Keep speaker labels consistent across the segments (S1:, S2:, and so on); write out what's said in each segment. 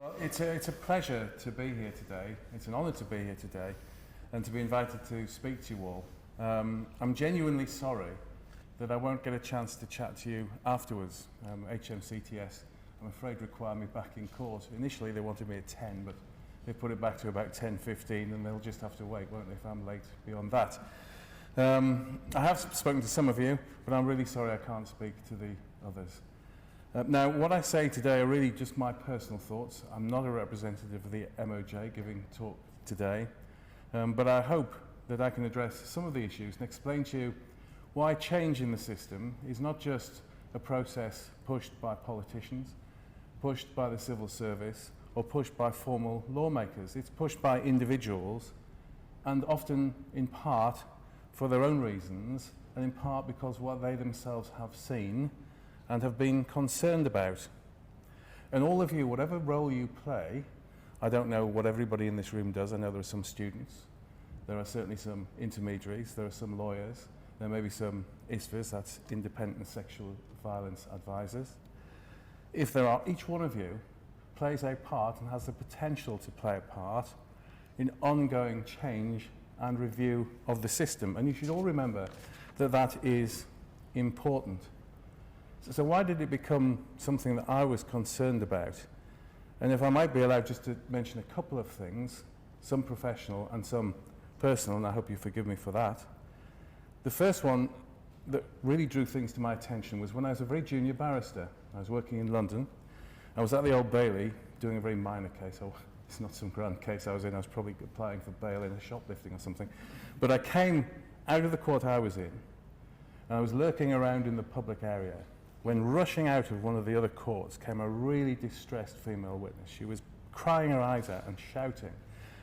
S1: Well, it's a pleasure to be here today. It's an honour to be here today and to be invited to speak to you all. I'm genuinely sorry that I won't get a chance to chat to you afterwards. HMCTS, I'm afraid, require me back in court. Initially they wanted me at 10, but they put it back to about 10:15, and they'll just have to wait, won't they, if I'm late beyond that. I have spoken to some of you, but I'm really sorry I can't speak to the others. Now, what I say today are really just my personal thoughts. I'm not a representative of the MOJ giving talk today, but I hope that I can address some of the issues and explain to you why change in the system is not just a process pushed by politicians, pushed by the civil service, or pushed by formal lawmakers. It's pushed by individuals, and often in part for their own reasons, and in part because what they themselves have seen and have been concerned about. And all of you, whatever role you play, I don't know what everybody in this room does. I know there are some students, there are certainly some intermediaries, there are some lawyers, there may be some ISVAs, that's independent sexual violence advisors. If there are, each one of you plays a part and has the potential to play a part in ongoing change and review of the system. And you should all remember that that is important. So why did it become something that I was concerned about? And if I might be allowed just to mention a couple of things, some professional and some personal, and I hope you forgive me for that. The first one that really drew things to my attention was when I was a very junior barrister. I was working in London. I was at the Old Bailey doing a very minor case. Oh, it's not some grand case I was in. I was probably applying for bail in a shoplifting or something. But I came out of the court I was in, and I was lurking around in the public area when, rushing out of one of the other courts, came a really distressed female witness. She was crying her eyes out and shouting.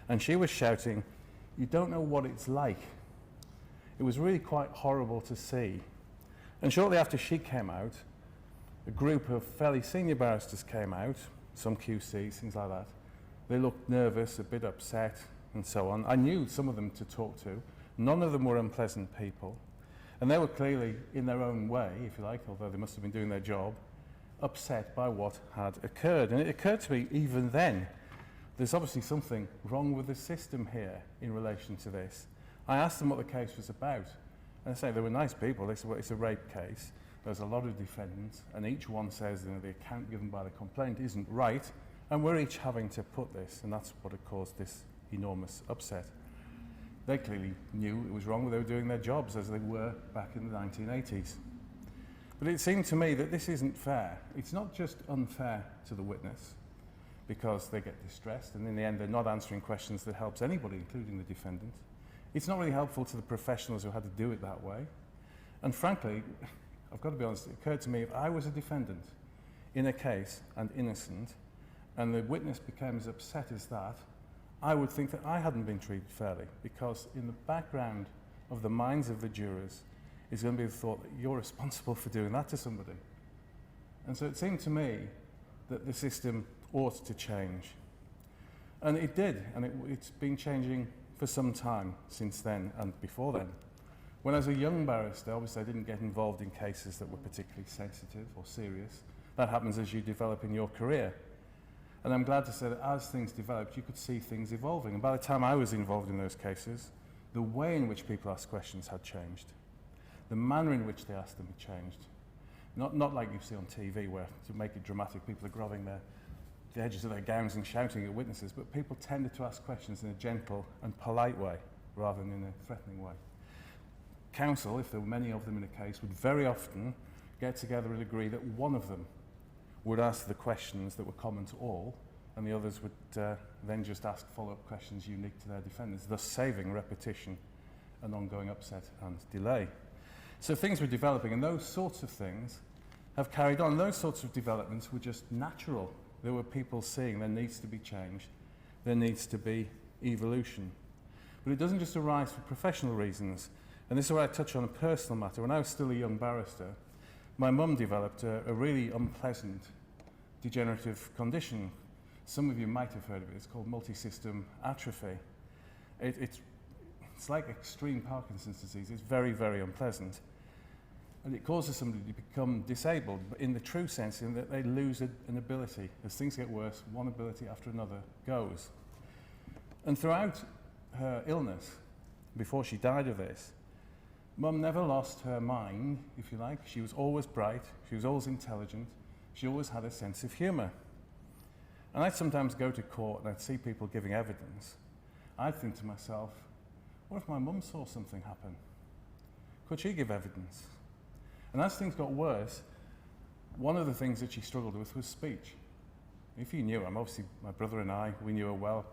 S1: And she was shouting, "You don't know what it's like." It was really quite horrible to see. And shortly after she came out, a group of fairly senior barristers came out, some QCs, things like that. They looked nervous, a bit upset, and so on. I knew some of them to talk to. None of them were unpleasant people. And they were clearly, in their own way, if you like, although they must have been doing their job, upset by what had occurred. And it occurred to me even then, there's obviously something wrong with the system here in relation to this. I asked them what the case was about. And they say they were nice people. They said, well, it's a rape case. There's a lot of defendants, and each one says the account given by the complainant isn't right, and we're each having to put this, and that's what had caused this enormous upset. They clearly knew it was wrong, they were doing their jobs as they were back in the 1980s. But it seemed to me that this isn't fair. It's not just unfair to the witness, because they get distressed, and in the end they're not answering questions that helps anybody, including the defendant. It's not really helpful to the professionals who had to do it that way. And frankly, I've got to be honest, it occurred to me, if I was a defendant in a case and innocent, and the witness became as upset as that, I would think that I hadn't been treated fairly, because in the background of the minds of the jurors is going to be the thought that you're responsible for doing that to somebody. And so it seemed to me that the system ought to change. And it did, and it's been changing for some time since then and before then. When I was a young barrister, obviously I didn't get involved in cases that were particularly sensitive or serious. That happens as you develop in your career. And I'm glad to say that as things developed, you could see things evolving. And by the time I was involved in those cases, the way in which people asked questions had changed. The manner in which they asked them had changed. Not like you see on TV, where, to make it dramatic, people are grabbing the edges of their gowns and shouting at witnesses, but people tended to ask questions in a gentle and polite way, rather than in a threatening way. Counsel, if there were many of them in a case, would very often get together and agree that one of them would ask the questions that were common to all, and the others would then just ask follow-up questions unique to their defendants, thus saving repetition and ongoing upset and delay. So things were developing, and those sorts of things have carried on. Those sorts of developments were just natural. There were people seeing there needs to be change, there needs to be evolution. But it doesn't just arise for professional reasons, and this is where I touch on a personal matter. When I was still a young barrister, my mum developed a really unpleasant degenerative condition. Some of you might have heard of it. It's called multisystem atrophy. It's like extreme Parkinson's disease. It's very, very unpleasant. And it causes somebody to become disabled, but in the true sense, in that they lose an ability. As things get worse, one ability after another goes. And throughout her illness, before she died of this, Mum never lost her mind, if you like. She was always bright, she was always intelligent, she always had a sense of humour. And I'd sometimes go to court and I'd see people giving evidence. I'd think to myself, what if my mum saw something happen? Could she give evidence? And as things got worse, one of the things that she struggled with was speech. If you knew her, obviously my brother and I, we knew her well.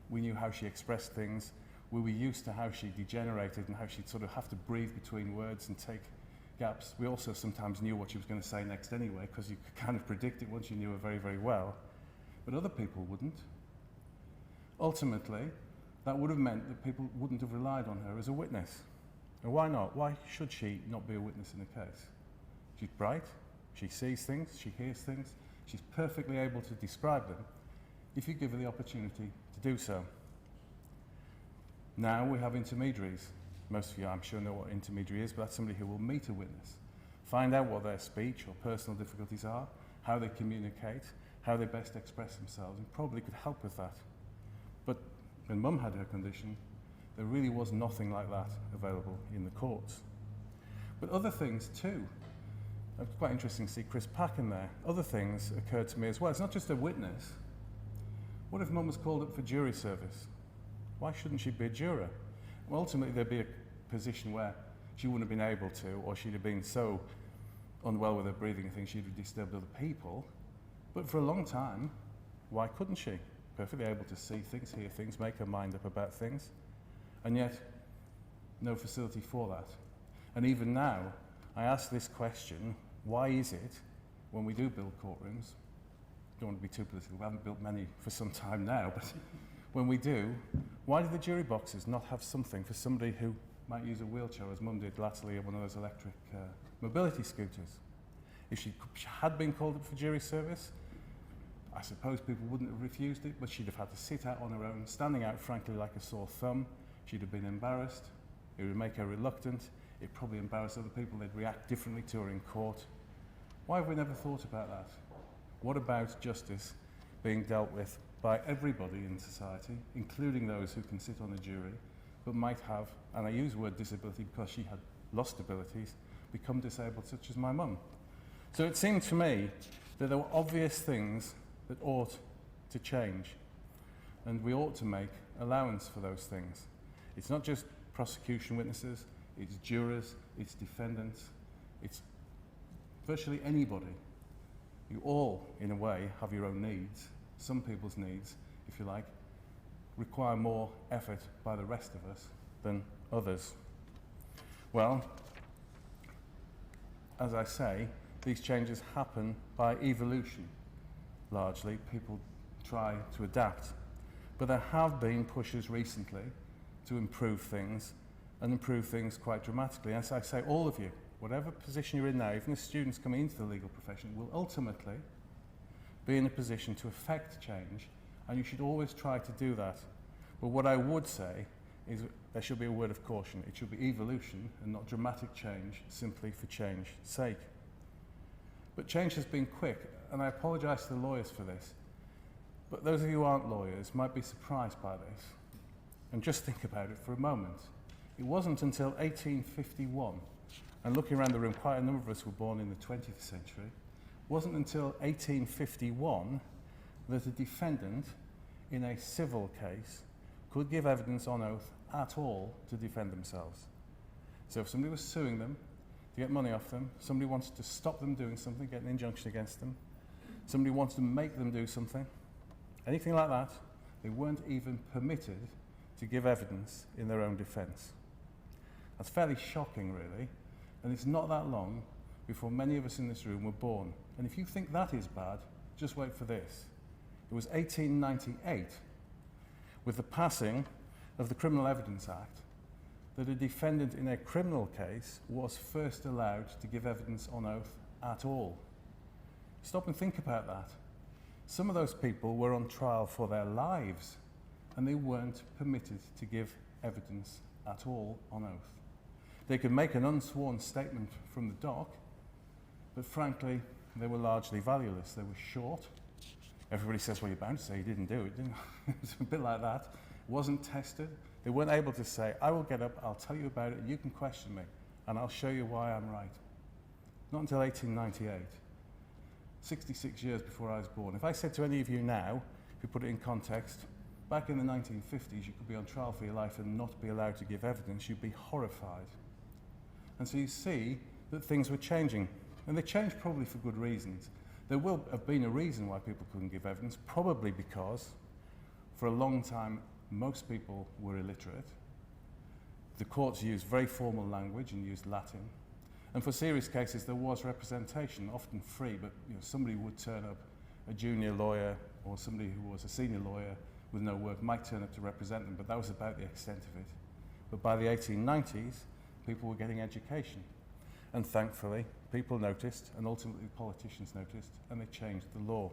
S1: We knew how she expressed things. We were used to how she degenerated and how she'd sort of have to breathe between words and take gaps. We also sometimes knew what she was going to say next anyway, because you could kind of predict it once you knew her very, very well. But other people wouldn't. Ultimately, that would have meant that people wouldn't have relied on her as a witness. And why not? Why should she not be a witness in a case? She's bright, she sees things, she hears things, she's perfectly able to describe them if you give her the opportunity to do so. Now we have intermediaries. Most of you, I'm sure, know what an intermediary is, but that's somebody who will meet a witness, find out what their speech or personal difficulties are, how they communicate, how they best express themselves, and probably could help with that. But when Mum had her condition, there really was nothing like that available in the courts. But other things too. It's quite interesting to see Chris Pack in there. Other things occurred to me as well. It's not just a witness. What if Mum was called up for jury service? Why shouldn't she be a juror? Well, ultimately there'd be a position where she wouldn't have been able to, or she'd have been so unwell with her breathing and things she'd have disturbed other people. But for a long time, why couldn't she? Perfectly able to see things, hear things, make her mind up about things. And yet, no facility for that. And even now, I ask this question, why is it, when we do build courtrooms, don't want to be too political, we haven't built many for some time now, but when we do, why do the jury boxes not have something for somebody who might use a wheelchair, as Mum did latterly, one of those electric mobility scooters? If she had been called up for jury service, I suppose people wouldn't have refused it, but she'd have had to sit out on her own, standing out frankly like a sore thumb. She'd have been embarrassed. It would make her reluctant. It'd probably embarrass other people. They'd react differently to her in court. Why have we never thought about that? What about justice being dealt with by everybody in society, including those who can sit on a jury, but might have, and I use the word disability because she had lost abilities, become disabled, such as my mum? So it seemed to me that there were obvious things that ought to change, and we ought to make allowance for those things. It's not just prosecution witnesses, it's jurors, it's defendants, it's virtually anybody. You all, in a way, have your own needs. Some people's needs, if you like, require more effort by the rest of us than others. Well, as I say, these changes happen by evolution, largely. People try to adapt. But there have been pushes recently to improve things, and improve things quite dramatically. As I say, all of you, whatever position you're in now, even the students coming into the legal profession, will ultimately be in a position to affect change, and you should always try to do that. But what I would say is there should be a word of caution. It should be evolution and not dramatic change simply for change's sake. But change has been quick, and I apologise to the lawyers for this, but those of you who aren't lawyers might be surprised by this. And just think about it for a moment. It wasn't until 1851, and looking around the room, quite a number of us were born in the 20th century, it wasn't until 1851 that a defendant in a civil case could give evidence on oath at all to defend themselves. So if somebody was suing them to get money off them, somebody wanted to stop them doing something, get an injunction against them, somebody wanted to make them do something, anything like that, they weren't even permitted to give evidence in their own defence. That's fairly shocking, really, and it's not that long before many of us in this room were born. And if you think that is bad, just wait for this. It was 1898, with the passing of the Criminal Evidence Act, that a defendant in a criminal case was first allowed to give evidence on oath at all. Stop and think about that. Some of those people were on trial for their lives, and they weren't permitted to give evidence at all on oath. They could make an unsworn statement from the dock, but frankly, they were largely valueless. They were short. Everybody says, well, you're bound to say you didn't do it, didn't you? It was a bit like that. It wasn't tested. They weren't able to say, I will get up, I'll tell you about it, and you can question me, and I'll show you why I'm right. Not until 1898, 66 years before I was born. If I said to any of you now, if you put it in context, back in the 1950s, you could be on trial for your life and not be allowed to give evidence, you'd be horrified. And so you see that things were changing. And they changed probably for good reasons. There will have been a reason why people couldn't give evidence, probably because for a long time most people were illiterate. The courts used very formal language and used Latin. And for serious cases there was representation, often free, but somebody would turn up, a junior lawyer or somebody who was a senior lawyer with no work might turn up to represent them, but that was about the extent of it. But by the 1890s, people were getting education. And thankfully, people noticed, and ultimately politicians noticed, and they changed the law.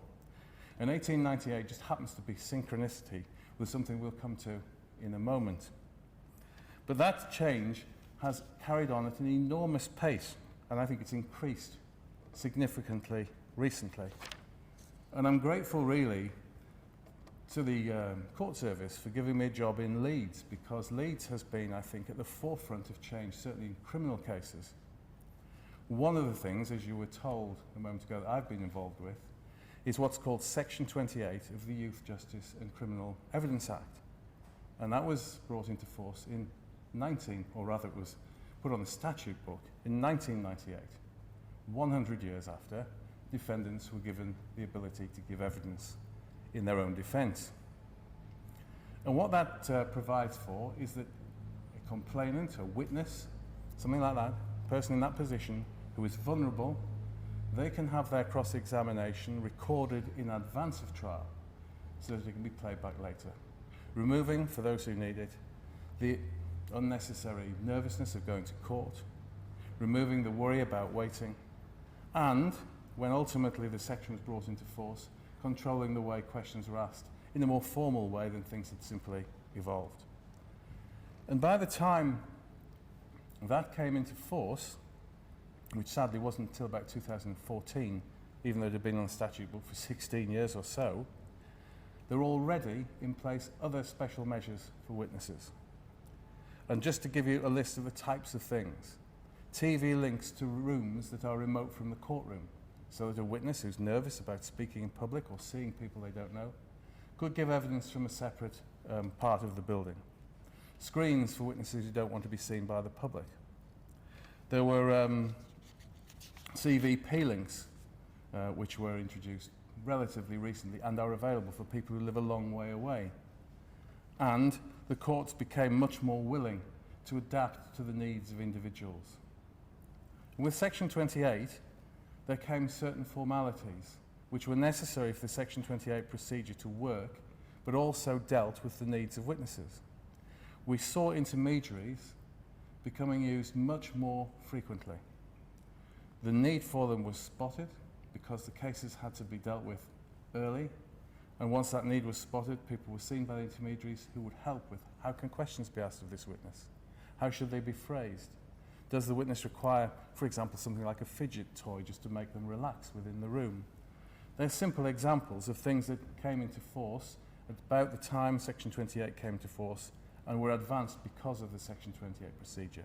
S1: And 1898 just happens to be synchronicity with something we'll come to in a moment. But that change has carried on at an enormous pace, and I think it's increased significantly recently. And I'm grateful, really, to the court service for giving me a job in Leeds, because Leeds has been, I think, at the forefront of change, certainly in criminal cases. One of the things, as you were told a moment ago, that I've been involved with, is what's called Section 28 of the Youth Justice and Criminal Evidence Act. And that was brought into force in or rather it was put on the statute book in 1998, 100 years after defendants were given the ability to give evidence in their own defence. And what that provides for is that a complainant, a witness, something like that, person in that position who is vulnerable, they can have their cross-examination recorded in advance of trial so that it can be played back later, removing, for those who need it, the unnecessary nervousness of going to court, removing the worry about waiting, and, when ultimately the section was brought into force, controlling the way questions were asked in a more formal way than things had simply evolved. And by the time that came into force, which sadly wasn't until about 2014, even though it had been on the statute book for 16 years or so, there were already in place other special measures for witnesses. And just to give you a list of the types of things, TV links to rooms that are remote from the courtroom, so that a witness who's nervous about speaking in public or seeing people they don't know could give evidence from a separate part of the building. Screens for witnesses who don't want to be seen by the public. There were CVP links, which were introduced relatively recently and are available for people who live a long way away. And the courts became much more willing to adapt to the needs of individuals. And with Section 28, there came certain formalities which were necessary for the Section 28 procedure to work, but also dealt with the needs of witnesses. We saw intermediaries becoming used much more frequently. The need for them was spotted because the cases had to be dealt with early, and once that need was spotted, people were seen by the intermediaries who would help with how can questions be asked of this witness? How should they be phrased? Does the witness require, for example, something like a fidget toy just to make them relax within the room? They're simple examples of things that came into force at about the time Section 28 came into force and were advanced because of the Section 28 procedure.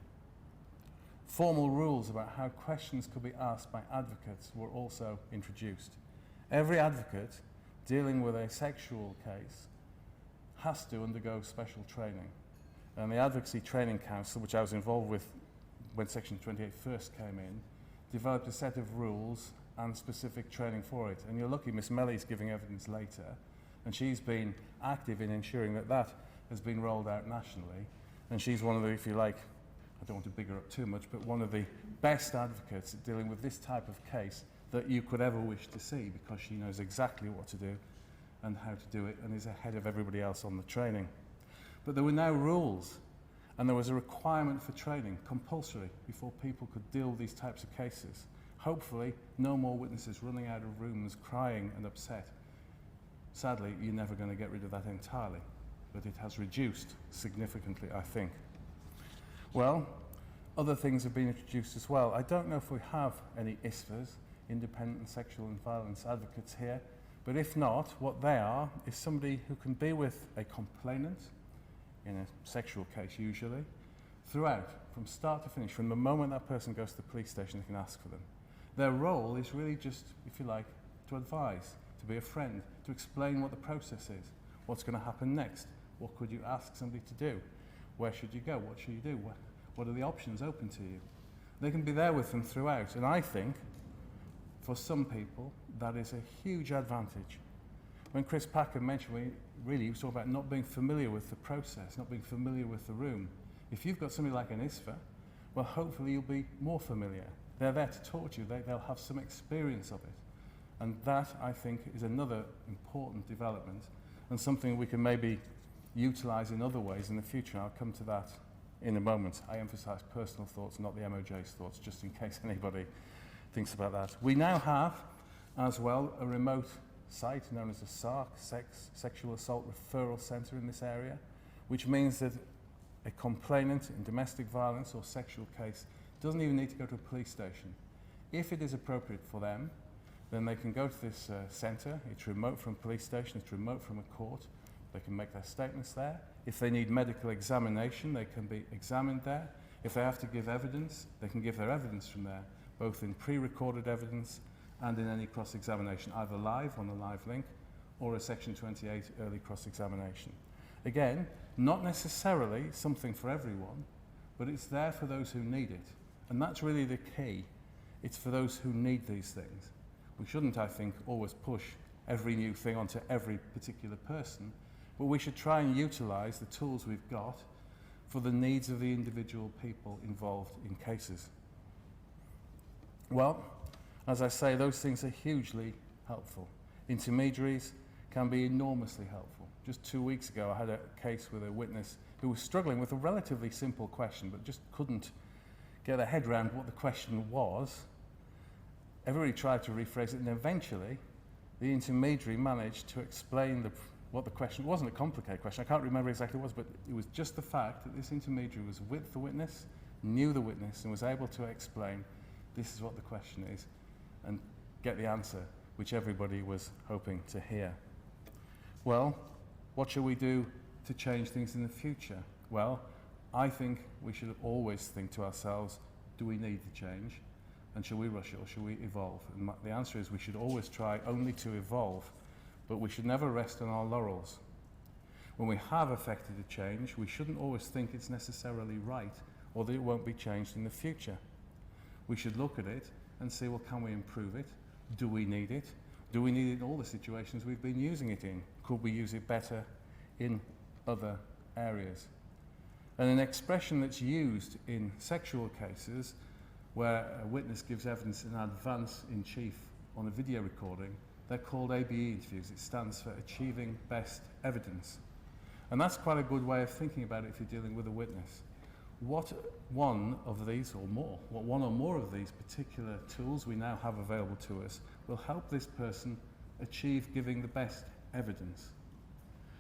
S1: Formal rules about how questions could be asked by advocates were also introduced. Every advocate dealing with a sexual case has to undergo special training. And the Advocacy Training Council, which I was involved with when Section 28 first came in, developed a set of rules and specific training for it. And you're lucky Miss Mellie's giving evidence later, and she's been active in ensuring that that has been rolled out nationally. And she's one of the, if you like, I don't want to big her up too much, but one of the best advocates at dealing with this type of case that you could ever wish to see, because she knows exactly what to do and how to do it and is ahead of everybody else on the training. But there were now rules, and there was a requirement for training, compulsory, before people could deal with these types of cases. Hopefully, no more witnesses running out of rooms crying and upset. Sadly, you're never going to get rid of that entirely, but it has reduced significantly, I think. Well, other things have been introduced as well. I don't know if we have any ISVAs, Independent Sexual and Violence Advocates here, but if not, what they are is somebody who can be with a complainant, in a sexual case usually, throughout, from start to finish. From the moment that person goes to the police station, they can ask for them. Their role is really just, if you like, to advise, to be a friend, to explain what the process is, what's going to happen next, what could you ask somebody to do, where should you go, what should you do, what are the options open to you. They can be there with them throughout, and I think for some people that is a huge advantage. When Chris Packer mentioned, he was talking about not being familiar with the process, not being familiar with the room. If you've got somebody like an ISVA, well, hopefully you'll be more familiar. They're there to talk to you, they'll have some experience of it. And that, I think, is another important development and something we can maybe utilise in other ways in the future. I'll come to that in a moment. I emphasise personal thoughts, not the MOJ's thoughts, just in case anybody thinks about that. We now have, as well, a remote site known as a SARC, Sexual Assault Referral Centre in this area, which means that a complainant in domestic violence or sexual case doesn't even need to go to a police station. If it is appropriate for them, then they can go to this centre. It's remote from a police station, it's remote from a court. They can make their statements there. If they need medical examination, they can be examined there. If they have to give evidence, they can give their evidence from there, both in pre-recorded evidence and in any cross-examination, either live on a live link or a Section 28 early cross-examination. Again, not necessarily something for everyone, but it's there for those who need it. And that's really the key. It's for those who need these things. We shouldn't, I think, always push every new thing onto every particular person, but we should try and utilise the tools we've got for the needs of the individual people involved in cases. Well, as I say, those things are hugely helpful. Intermediaries can be enormously helpful. Just 2 weeks ago, I had a case with a witness who was struggling with a relatively simple question, but just couldn't get their head around what the question was. Everybody tried to rephrase it, and eventually the intermediary managed to explain what the question was. It wasn't a complicated question. I can't remember exactly what it was, but it was just the fact that this intermediary was with the witness, knew the witness, and was able to explain this is what the question is and get the answer which everybody was hoping to hear. Well, what shall we do to change things in the future? Well, I think we should always think to ourselves, do we need the change? And shall we rush it or shall we evolve? And the answer is we should always try only to evolve, but we should never rest on our laurels. When we have effected a change, we shouldn't always think it's necessarily right or that it won't be changed in the future. We should look at it and say, well, can we improve it? Do we need it? Do we need it in all the situations we've been using it in? Could we use it better in other areas? And an expression that's used in sexual cases where a witness gives evidence in advance in chief on a video recording, they're called ABE interviews. It stands for Achieving Best Evidence. And that's quite a good way of thinking about it if you're dealing with a witness. What one of these or more, what one or more of these particular tools we now have available to us will help this person achieve giving the best evidence.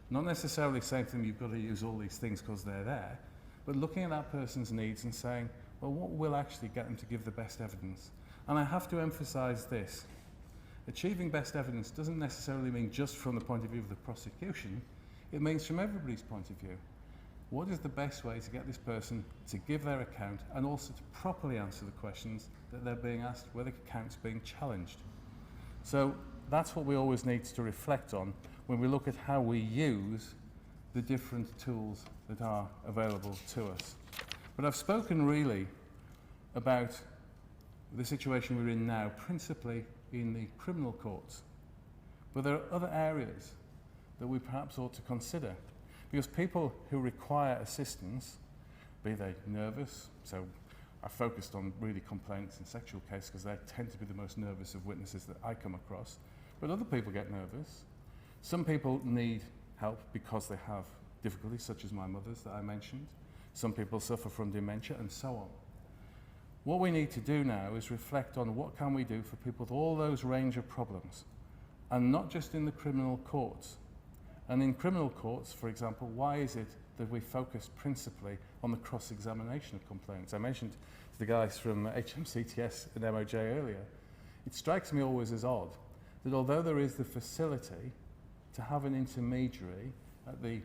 S1: Not necessarily saying to them you've got to use all these things because they're there, but looking at that person's needs and saying, well, what will actually get them to give the best evidence? And I have to emphasise this. Achieving best evidence doesn't necessarily mean just from the point of view of the prosecution, it means from everybody's point of view. What is the best way to get this person to give their account and also to properly answer the questions that they're being asked where the account's being challenged? So that's what we always need to reflect on when we look at how we use the different tools that are available to us. But I've spoken really about the situation we're in now, principally in the criminal courts. But there are other areas that we perhaps ought to consider. Because people who require assistance, be they nervous, so I focused on really complaints in sexual cases because they tend to be the most nervous of witnesses that I come across, but other people get nervous. Some people need help because they have difficulties, such as my mother's that I mentioned. Some people suffer from dementia and so on. What we need to do now is reflect on what can we do for people with all those range of problems, and not just in the criminal courts. And in criminal courts, for example, why is it that we focus principally on the cross-examination of complainants. I mentioned to the guys from HMCTS and MOJ earlier, it strikes me always as odd that although there is the facility to have an intermediary at the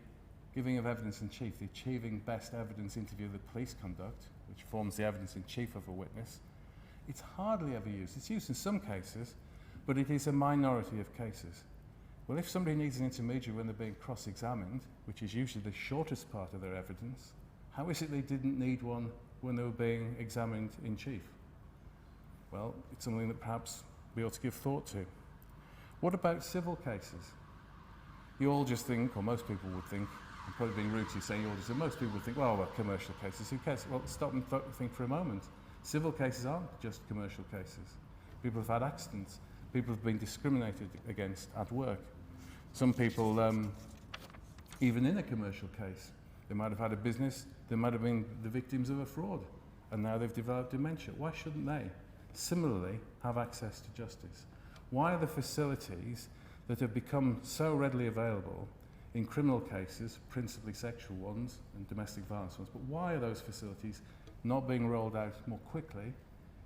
S1: giving of evidence in chief, the achieving best evidence interview that police conduct, which forms the evidence in chief of a witness, it's hardly ever used. It's used in some cases, but it is a minority of cases. Well, if somebody needs an intermediary when they're being cross-examined, which is usually the shortest part of their evidence, how is it they didn't need one when they were being examined in chief? Well, it's something that perhaps we ought to give thought to. What about civil cases? You all just think, or most people would think, I'm probably being rude to say you all just think, most people would think, well, commercial cases, who cares? Well, stop and think for a moment. Civil cases aren't just commercial cases. People have had accidents. People have been discriminated against at work. Some people, even in a commercial case, they might have had a business, they might have been the victims of a fraud, and now they've developed dementia. Why shouldn't they similarly have access to justice? Why are the facilities that have become so readily available in criminal cases, principally sexual ones and domestic violence ones, but why are those facilities not being rolled out more quickly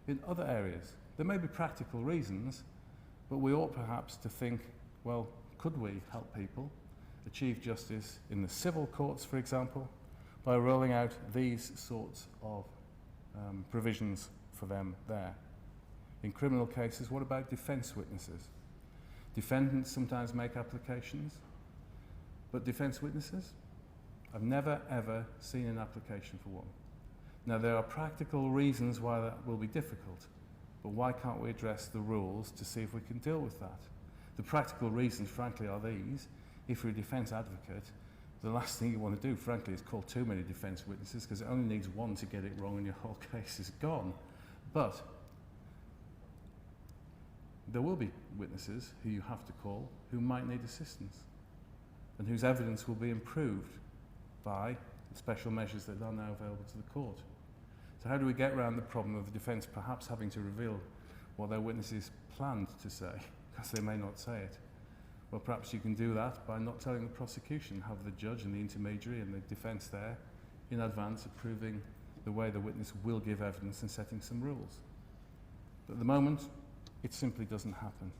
S1: in other areas? There may be practical reasons, but we ought perhaps to think, well, could we help people achieve justice in the civil courts, for example, by rolling out these sorts of provisions for them there? In criminal cases, what about defence witnesses? Defendants sometimes make applications, but defence witnesses? I've never ever seen an application for one. Now, there are practical reasons why that will be difficult, but why can't we address the rules to see if we can deal with that? The practical reasons, frankly, are these. If you're a defence advocate, the last thing you want to do, frankly, is call too many defence witnesses, because it only needs one to get it wrong and your whole case is gone. But there will be witnesses who you have to call who might need assistance and whose evidence will be improved by the special measures that are now available to the court. So how do we get around the problem of the defence perhaps having to reveal what their witnesses planned to say, because they may not say it? Well, perhaps you can do that by not telling the prosecution, have the judge and the intermediary and the defence there in advance approving the way the witness will give evidence and setting some rules. But at the moment, it simply doesn't happen.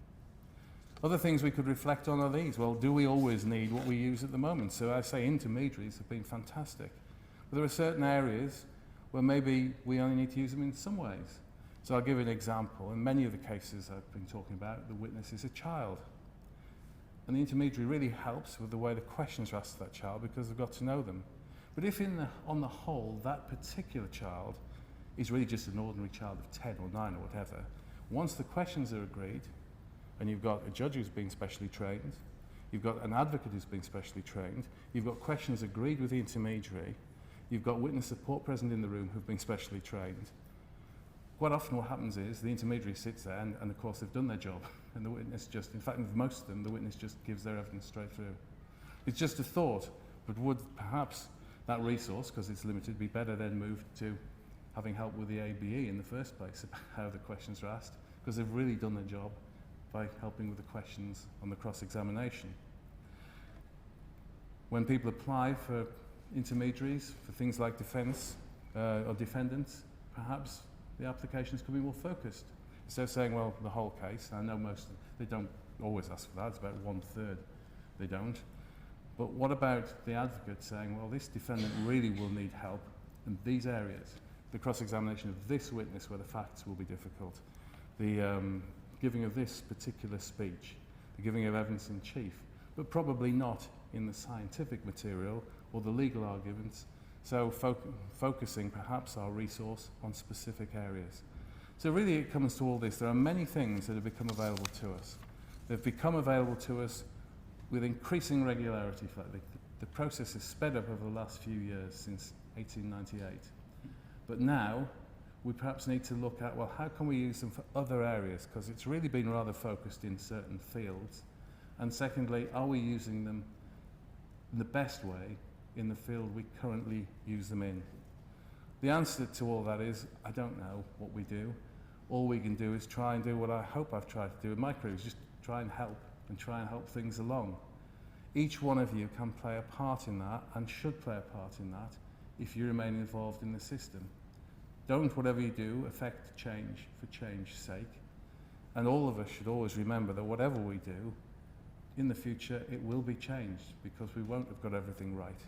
S1: Other things we could reflect on are these. Well, do we always need what we use at the moment? So I say intermediaries have been fantastic. But there are certain areas where maybe we only need to use them in some ways. So I'll give an example. In many of the cases I've been talking about, the witness is a child. And the intermediary really helps with the way the questions are asked to that child because they've got to know them. But if on the whole, that particular child is really just an ordinary child of 10 or 9 or whatever, once the questions are agreed, and you've got a judge who's been specially trained, you've got an advocate who's been specially trained, you've got questions agreed with the intermediary, you've got witness support present in the room who've been specially trained, quite often what happens is the intermediary sits there and of course they've done their job and the witness just, in fact with most of them, the witness just gives their evidence straight through. It's just a thought, but would perhaps that resource, because it's limited, be better then moved to having help with the ABE in the first place about how the questions are asked, because they've really done their job by helping with the questions on the cross-examination. When people apply for intermediaries, for things like defence or defendants, perhaps the applications could be more focused. Instead of saying, well, the whole case, I know they don't always ask for that, it's about 1/3 they don't. But what about the advocate saying, well, this defendant really will need help in these areas? The cross-examination of this witness where the facts will be difficult. The giving of this particular speech, the giving of evidence in chief, but probably not in the scientific material or the legal arguments, so focusing perhaps our resource on specific areas. So really it comes to all this. There are many things that have become available to us. They've become available to us with increasing regularity. The process has sped up over the last few years since 1898. But now we perhaps need to look at, well, how can we use them for other areas? Because it's really been rather focused in certain fields. And secondly, are we using them in the best way in the field we currently use them in? The answer to all that is, I don't know what we do. All we can do is try and do what I hope I've tried to do in my career, is just try and help things along. Each one of you can play a part in that and should play a part in that if you remain involved in the system. Don't, whatever you do, affect change for change's sake. And all of us should always remember that whatever we do, in the future, it will be changed because we won't have got everything right.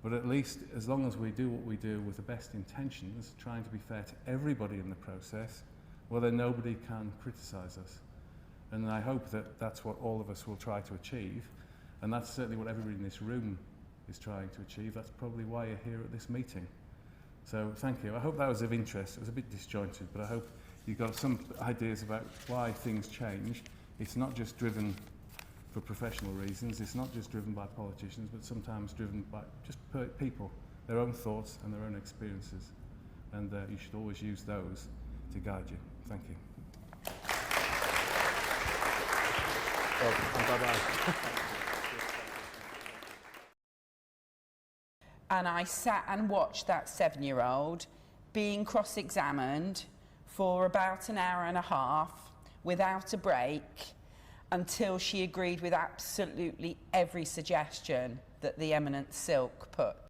S1: But at least as long as we do what we do with the best intentions, trying to be fair to everybody in the process, well, then nobody can criticise us. And I hope that that's what all of us will try to achieve. And that's certainly what everybody in this room is trying to achieve. That's probably why you're here at this meeting. So thank you. I hope that was of interest. It was a bit disjointed, but I hope you got some ideas about why things change. It's not just driven for professional reasons. It's not just driven by politicians, but sometimes driven by just people, their own thoughts and their own experiences. And you should always use those to guide you. Thank you.
S2: Bye-bye.
S3: And I sat and watched that 7-year-old being cross-examined for about an hour and a half without a break until she agreed with absolutely every suggestion that the eminent Silk put.